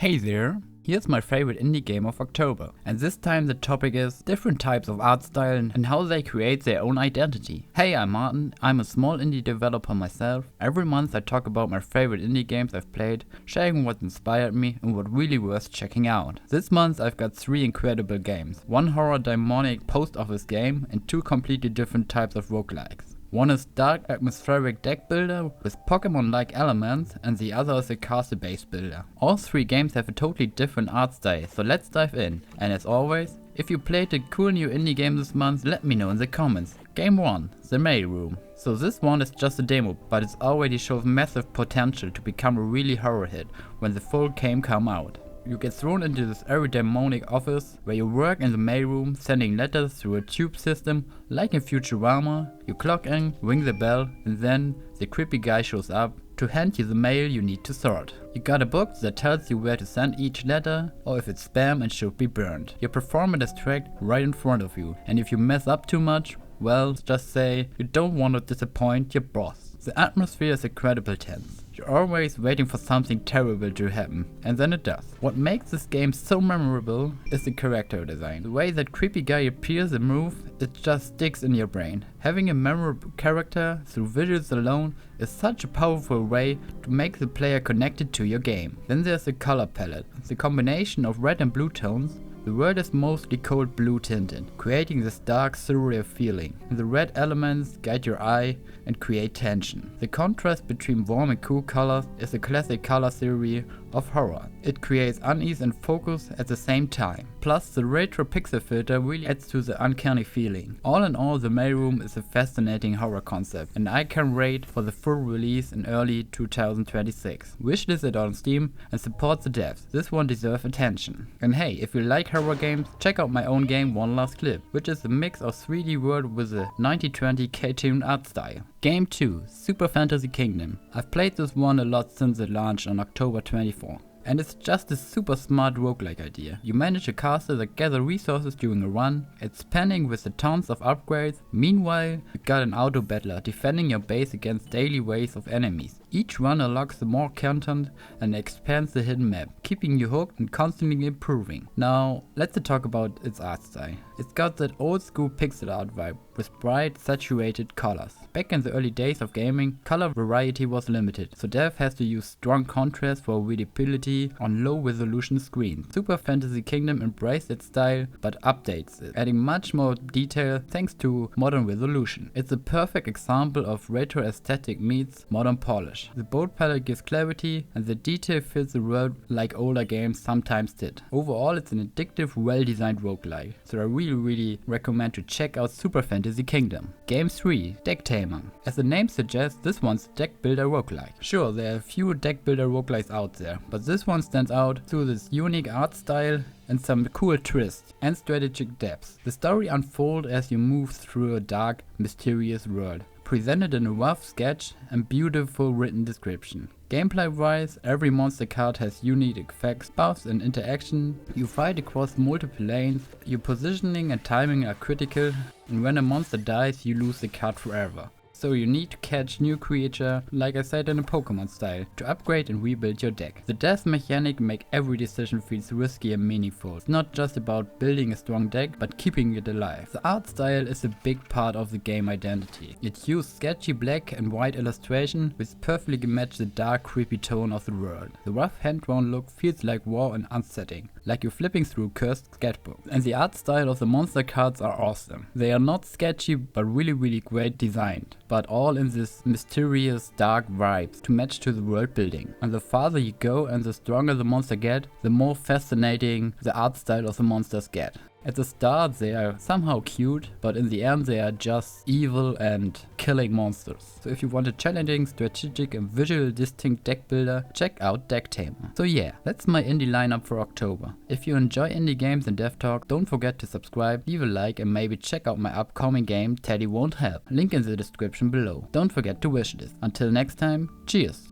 Hey there! Here's my favorite indie game of October, and this time the topic is different types of art style and how they create their own identity. Hey, I'm Marten, I'm a small indie developer myself. Every month I talk about my favorite indie games I've played, sharing what inspired me and what really worth checking out. This month I've got 3 incredible games, 1 horror demonic post office game and 2 completely different types of roguelikes. One is dark atmospheric deck builder with Pokémon-like elements, and the other is a castle-based builder. All 3 games have a totally different art style, so let's dive in. And as always, if you played a cool new indie game this month, let me know in the comments. Game 1, the Mailroom. So this one is just a demo, but it already shows massive potential to become a really horror hit when the full game comes out. You get thrown into this very demonic office where you work in the mailroom, sending letters through a tube system like in Futurama. You clock in, ring the bell, and then the creepy guy shows up to hand you the mail you need to sort. You got a book that tells you where to send each letter, or if it's spam and should be burned. Your performance is tracked right in front of you, and if you mess up too much, well, just say you don't want to disappoint your boss. The atmosphere is incredibly tense. You're always waiting for something terrible to happen, and then it does. What makes this game so memorable is the character design. The way that creepy guy appears and moves, it just sticks in your brain. Having a memorable character through visuals alone is such a powerful way to make the player connected to your game. Then there's the color palette. The combination of red and blue tones. The world is mostly cold blue tinted, creating this dark surreal feeling. The red elements guide your eye and create tension. The contrast between warm and cool colors is a classic color theory of horror. It creates unease and focus at the same time. Plus, the retro pixel filter really adds to the uncanny feeling. All in all, the Mailroom is a fascinating horror concept, and I can wait for the full release in early 2026. Wishlist it on Steam and support the devs. This one deserves attention. And hey, if you like horror games, check out my own game One Last Clip, which is a mix of 3D world with a 1920 cartoon art style. Game 2, Super Fantasy Kingdom. I've played this one a lot since it launched on October 24. And it's just a super smart roguelike idea. You manage a castle that gather resources during a run, expanding with a tons of upgrades. Meanwhile, you got an auto battler defending your base against daily waves of enemies. Each run unlocks more content and expands the hidden map, keeping you hooked and constantly improving. Now, let's talk about its art style. It's got that old school pixel art vibe with bright, saturated colors. Back in the early days of gaming, color variety was limited, so dev has to use strong contrast for readability on low resolution screens. Super Fantasy Kingdom embraced its style, but updates it, adding much more detail thanks to modern resolution. It's a perfect example of retro aesthetic meets modern polish. The bold palette gives clarity, and the detail fills the world like older games sometimes did. Overall, it's an addictive, well-designed roguelike, so I really recommend to check out Super Fantasy Kingdom. Game 3, Decktamer. As the name suggests, this one's a deck builder roguelike. Sure, there are a few deck builder roguelikes out there, but this one stands out through this unique art style and some cool twists and strategic depths. The story unfolds as you move through a dark, mysterious world, presented in a rough sketch and beautiful written description. Gameplay wise, every monster card has unique effects, buffs and interaction. You fight across multiple lanes, your positioning and timing are critical, and when a monster dies you lose the card forever. So you need to catch new creature, like I said in a Pokémon style, to upgrade and rebuild your deck. The death mechanic make every decision feels risky and meaningful. It's not just about building a strong deck, but keeping it alive. The art style is a big part of the game identity. It used sketchy black and white illustration, which perfectly match the dark creepy tone of the world. The rough hand-drawn look feels like raw and unsettling, like you're flipping through a cursed sketchbook. And the art style of the monster cards are awesome. They are not sketchy, but really great designed, but all in this mysterious dark vibes to match to the world building. And the farther you go and the stronger the monster get, the more fascinating the art style of the monsters get. At the start they are somehow cute, but in the end they are just evil and killing monsters. So if you want a challenging, strategic and visually distinct deck builder, check out Decktamer. So yeah, that's my indie lineup for October. If you enjoy indie games and dev talk, don't forget to subscribe, leave a like and maybe check out my upcoming game Teddy Won't Help. Link in the description below. Don't forget to wishlist. Until next time, cheers!